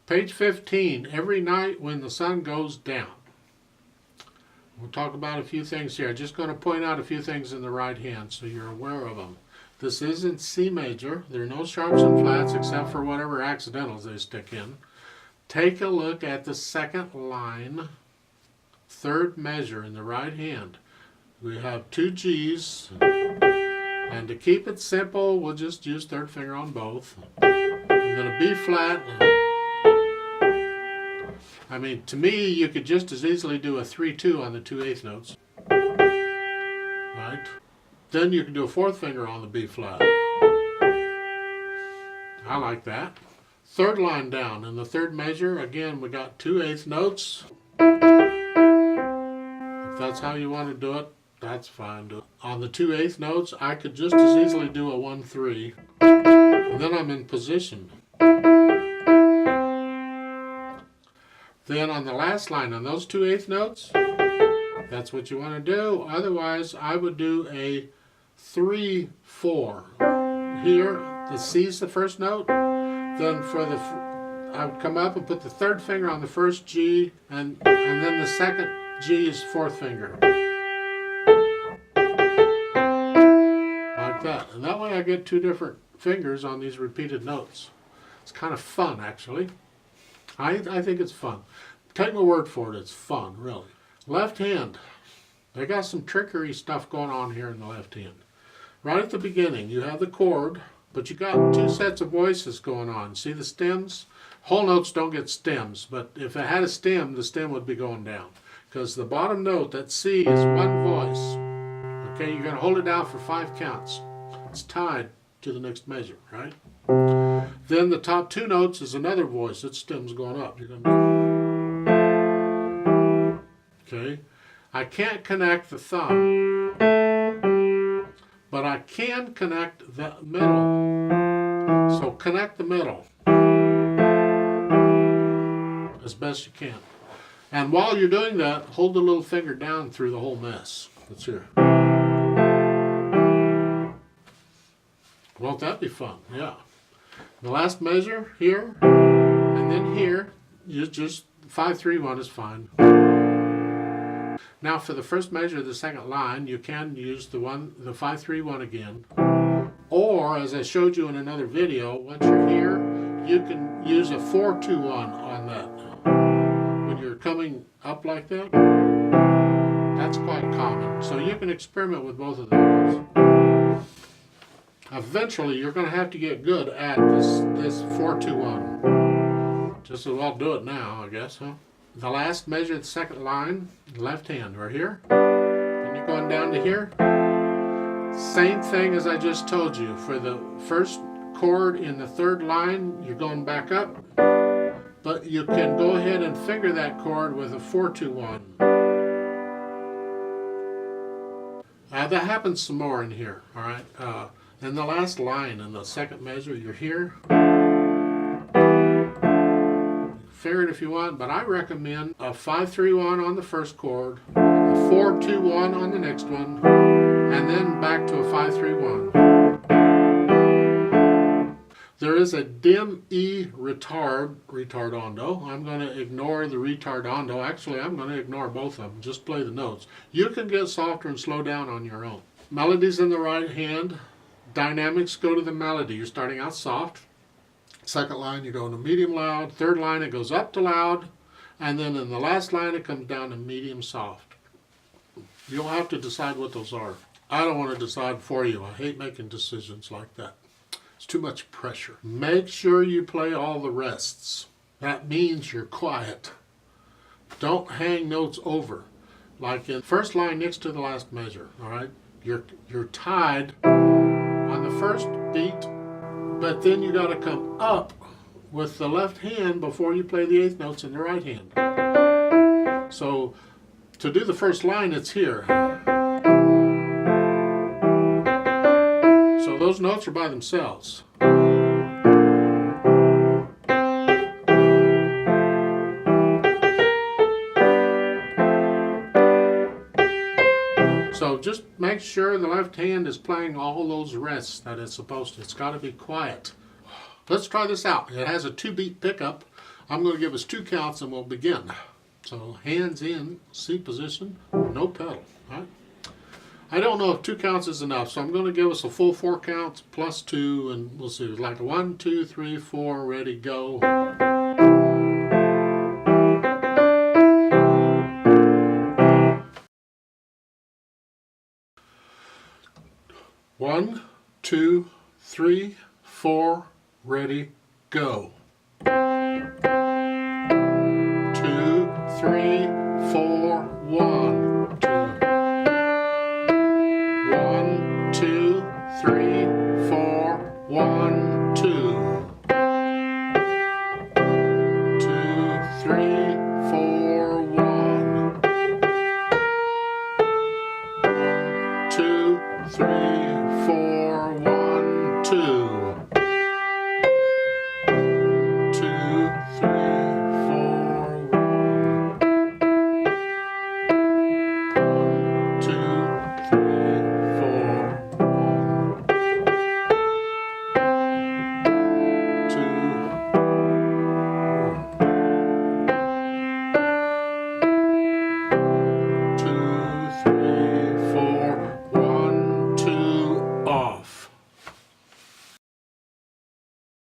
Page 15, every night when the sun goes down. We'll talk about a few things here. Just going to point out a few things in the right hand so you're aware of them. This is in C major. There are no sharps and flats except for whatever accidentals they stick in. Take a look at the second line, third measure in the right hand. We have two G's, and to keep it simple, we'll just use third finger on both. And then a B flat. I mean, to me, you could just as easily do a 3-2 on the 2/8 notes. Right? Then you can do a fourth finger on the B flat. I like that. Third line down in the third measure, again, we got 2/8 notes. If that's how you want to do it, that's fine. Do it. On the 2/8 notes, I could just as easily do a 1-3. And then I'm in position. Then on the last line, on those 2/8 notes, that's what you want to do. Otherwise, I would do a 3-4. Here, the C's the first note. Then for the, I would come up and put the third finger on the first G, and then the second G is fourth finger. Like that. And that way I get two different fingers on these repeated notes. It's kind of fun, actually. I think it's fun. Take my word for it, it's fun, really. Left hand. They got some trickery stuff going on here in the left hand. Right at the beginning, you have the chord, but you got two sets of voices going on. See the stems? Whole notes don't get stems, but if it had a stem, the stem would be going down. Because the bottom note, that C, is one voice. Okay, you're going to hold it down for 5 counts. It's tied to the next measure, right? Then the top 2 notes is another voice. Its stem's going up. You're gonna do... Okay. I can't connect the thumb, but I can connect the middle. So connect the middle as best you can. And while you're doing that, hold the little finger down through the whole mess. That's here. Won't that be fun? Yeah. The last measure here, and then here, you just 5-3-1 is fine. Now for the first measure of the second line, you can use the 5-3-1 again. Or, as I showed you in another video, once you're here, you can use a 4-2-1 on that. When you're coming up like that, that's quite common. So you can experiment with both of those. Eventually, you're going to have to get good at this 4-2-1. Just as well do it now, I guess, huh? The last measure of the second line, left hand, right here. And you're going down to here. Same thing as I just told you. For the first chord in the third line, you're going back up. But you can go ahead and finger that chord with a 4-2-1. That happens some more in here, all right? In the last line, in the second measure, you're here. Finger it if you want, but I recommend a 5-3-1 on the first chord, a 4-2-1 on the next one, and then back to a 5-3-1. There is a dim E retardando. I'm going to ignore the retardando. Actually, I'm going to ignore both of them. Just play the notes. You can get softer and slow down on your own. Melodies in the right hand. Dynamics go to the melody. You're starting out soft. Second line you go into medium loud. Third line it goes up to loud. And then in the last line it comes down to medium soft. You'll have to decide what those are. I don't want to decide for you. I hate making decisions like that. It's too much pressure. Make sure you play all the rests. That means you're quiet. Don't hang notes over. Like in the first line next to the last measure, all right? You're tied on the first beat, but then you got to come up with the left hand before you play the 8th notes in the right hand. So to do the first line, it's here. So those notes are by themselves. So just make sure the left hand is playing all those rests that it's supposed to. It's got to be quiet. Let's try this out. It has a 2-beat pickup I'm going to give us 2 counts and we'll begin. So hands in C position, no pedal. All right? I don't know if 2 counts is enough, so I'm going to give us a full 4 counts plus 2, and we'll see. It's like a 1, 2, 3, 4, ready, go. One, 2, 3, 4, ready, go.